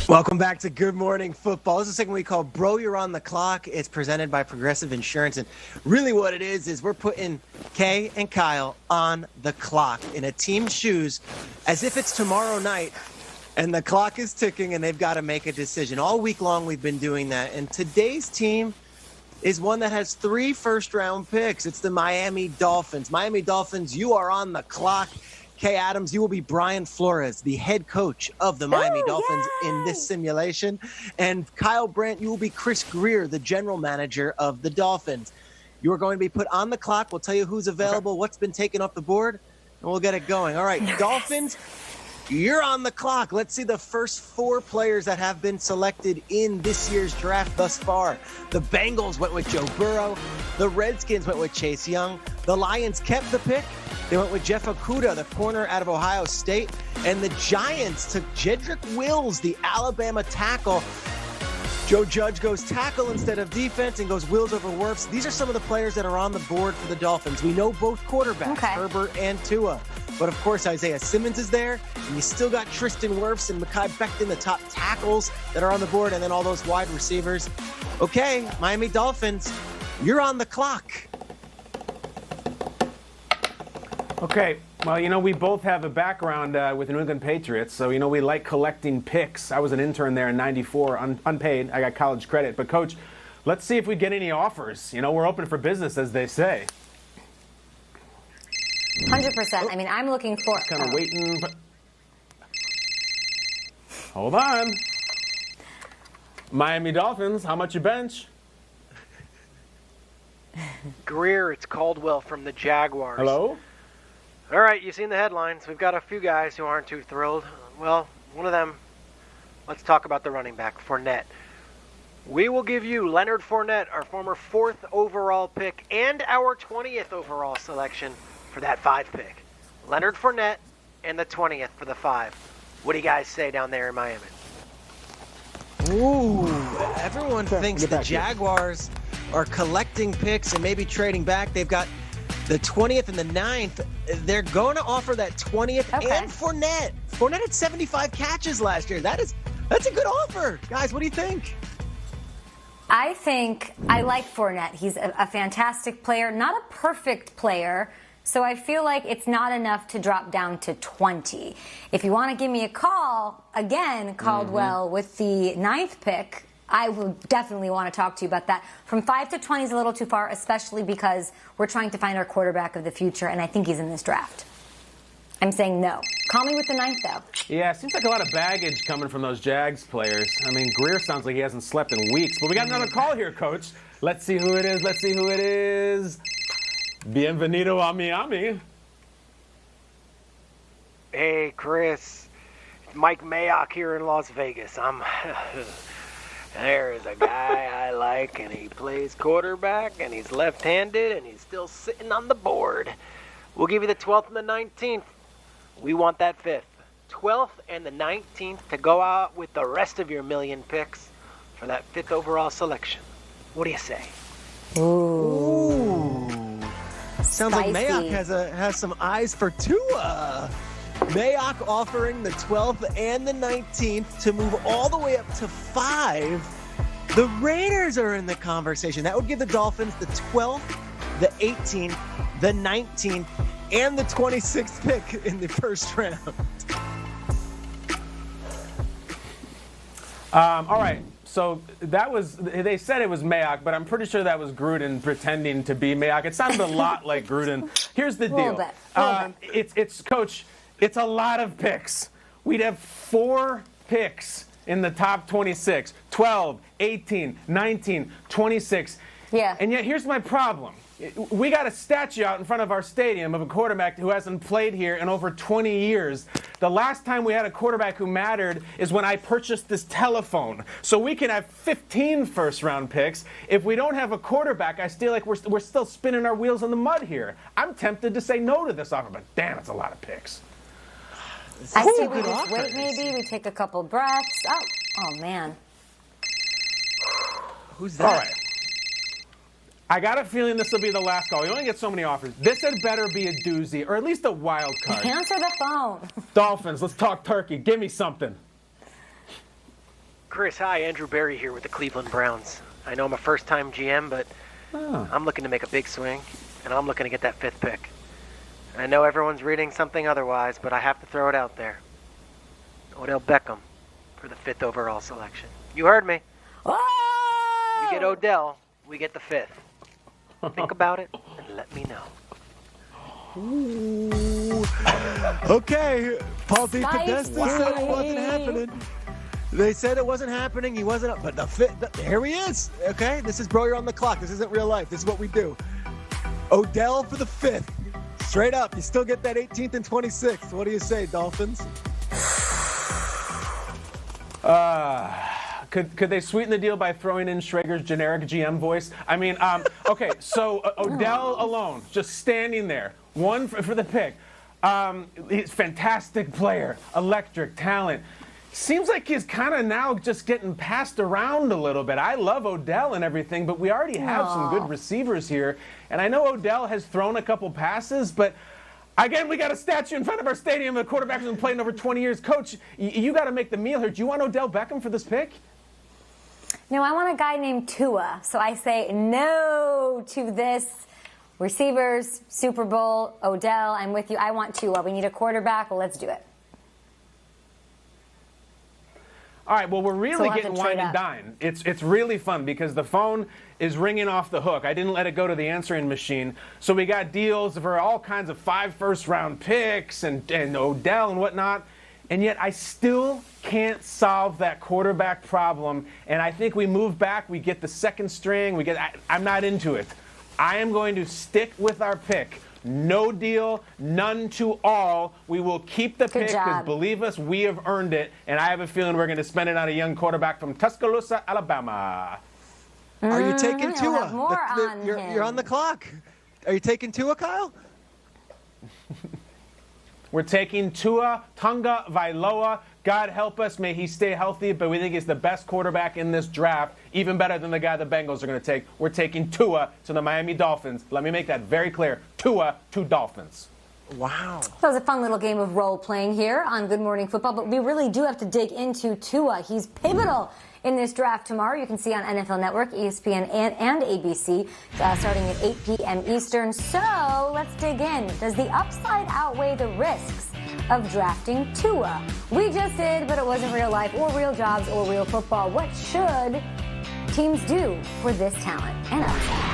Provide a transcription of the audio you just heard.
Welcome back to Good Morning Football. This is a segment we call Bro, You're on the Clock. It's presented by Progressive Insurance. And really what it is we're putting Kay and Kyle on the clock in a team's shoes as if it's tomorrow night and the clock is ticking and they've got to make a decision. All week long we've been doing that. And today's team is one that has 3 first-round picks. It's the Miami Dolphins. Miami Dolphins, you are on the clock. Kay Adams, you will be Brian Flores, the head coach of the Miami Dolphins in this simulation. And Kyle Brandt, you will be Chris Greer, the general manager of the Dolphins. You are going to be put on the clock. We'll tell you who's available, what's been taken off the board, and we'll get it going. All right, Dolphins, you're on the clock. Let's see the first 4 players that have been selected in this year's draft thus far. The Bengals went with Joe Burrow. The Redskins went with Chase Young. The Lions kept the pick. They went with Jeff Okudah, the corner out of Ohio State. And the Giants took Jedrick Wills, the Alabama tackle. Joe Judge goes tackle instead of defense and goes Wills over Wirfs. These are some of the players that are on the board for the Dolphins. We know both quarterbacks, Herbert and Tua. But, of course, Isaiah Simmons is there. And you still got Tristan Wirfs and Mekhi Becton, the top tackles that are on the board, and then all those wide receivers. Okay, Miami Dolphins, you're on the clock. Okay, well, we both have a background with the New England Patriots, so, we like collecting picks. I was an intern there in '94, unpaid. I got college credit. But, Coach, let's see if we get any offers. We're open for business, as they say. 100%. I mean, I'm looking for... Kind of waiting. Hold on. Miami Dolphins, how much you bench? Greer, it's Caldwell from the Jaguars. Hello? All right, you've seen the headlines. We've got a few guys who aren't too thrilled. Well, one of them, let's talk about the running back, Fournette. We will give you Leonard Fournette, our former 4th overall pick, and our 20th overall selection for that 5 pick. Leonard Fournette and the 20th for the 5. What do you guys say down there in Miami? Ooh, everyone thinks the Jaguars are collecting picks and maybe trading back. They've got the 20th and the 9th. They're going to offer that 20th and Fournette. Fournette had 75 catches last year. That's a good offer. Guys, what do you think? I think I like Fournette. He's a fantastic player, not a perfect player. So I feel like it's not enough to drop down to 20. If you want to give me a call, again, Caldwell with the 9th pick, I would definitely want to talk to you about that. From 5 to 20 is a little too far, especially because we're trying to find our quarterback of the future, and I think he's in this draft. I'm saying no. Call me with the 9th, though. Yeah, seems like a lot of baggage coming from those Jags players. I mean, Greer sounds like he hasn't slept in weeks. But we got another call here, Coach. Let's see who it is. Bienvenido a Miami. Hey, Chris. Mike Mayock here in Las Vegas. There is a guy I like, and he plays quarterback, and he's left-handed, and he's still sitting on the board. We'll give you the 12th and the 19th. We want that 5th. 12th and the 19th to go out with the rest of your million picks for that 5th overall selection. What do you say? Ooh. Sounds Spicy. like Mayock has some eyes for Tua. Mayock offering the 12th and the 19th to move all the way up to 5. The Raiders are in the conversation. That would give the Dolphins the 12th, the 18th, the 19th, and the 26th pick in the first round. All right. So they said it was Mayock, but I'm pretty sure that was Gruden pretending to be Mayock. It sounded a lot like Gruden. Here's the deal. It's Coach, it's a lot of picks. We'd have 4 picks in the top 26, 12, 18, 19, 26. Yeah. And yet here's my problem. We got a statue out in front of our stadium of a quarterback who hasn't played here in over 20 years. The last time we had a quarterback who mattered is when I purchased this telephone. So we can have 15 first-round picks. If we don't have a quarterback, I feel like we're still spinning our wheels in the mud here. I'm tempted to say no to this offer, but damn, it's a lot of picks. I say we just wait maybe. We take a couple breaths. Oh man. Who's that? All right. I got a feeling this will be the last call. You only get so many offers. This had better be a doozy, or at least a wild card. Answer the phone. Dolphins, let's talk turkey. Give me something. Chris. Hi, Andrew Berry here with the Cleveland Browns. I know I'm a first-time GM, but I'm looking to make a big swing, and I'm looking to get that fifth pick. I know everyone's reading something otherwise, but I have to throw it out there. Odell Beckham for the 5th overall selection. You heard me. Oh! You get Odell, we get the 5th. Think about it and let me know. Ooh. Okay, Paul D. Podesta said it wasn't happening. They said it wasn't happening. He wasn't up, but here he is. Okay, this is Bro, You're on the Clock. This isn't real life. This is what we do. Odell for the 5th. Straight up, you still get that 18th and 26th. What do you say, Dolphins? Could they sweeten the deal by throwing in Schrager's generic GM voice? I mean, okay, so Odell alone, just standing there, one for the pick. He's a fantastic player, electric talent. Seems like he's kind of now just getting passed around a little bit. I love Odell and everything, but we already have some good receivers here. And I know Odell has thrown a couple passes, but again, we got a statue in front of our stadium. The quarterback has been playing over 20 years. Coach, you got to make the meal here. Do you want Odell Beckham for this pick? No, I want a guy named Tua. So I say no to this. Receivers, Super Bowl, Odell, I'm with you. I want Tua. We need a quarterback. Well, let's do it. All right, well, we're really getting wine and dine. It's really fun because the phone is ringing off the hook. I didn't let it go to the answering machine. So we got deals for all kinds of 5 first-round picks and Odell and whatnot. And yet I still can't solve that quarterback problem. And I think we move back. We get the second string. I'm not into it. I am going to stick with our pick. No deal, none to all. We will keep the pick because, believe us, we have earned it. And I have a feeling we're going to spend it on a young quarterback from Tuscaloosa, Alabama. Are you taking Tua? You're you're on the clock. Are you taking Tua, Kyle? We're taking Tua Tunga Vailoa. God help us, may he stay healthy, but we think he's the best quarterback in this draft, even better than the guy the Bengals are going to take. We're taking Tua to the Miami Dolphins. Let me make that very clear. Tua to Dolphins. Wow. That was a fun little game of role-playing here on Good Morning Football, but we really do have to dig into Tua. He's pivotal in this draft tomorrow. You can see on NFL Network, ESPN, and ABC, starting at 8 p.m. Eastern. So let's dig in. Does the upside outweigh the risks of drafting Tua? We just did, but it wasn't real life or real jobs or real football. What should teams do for this talent and upside?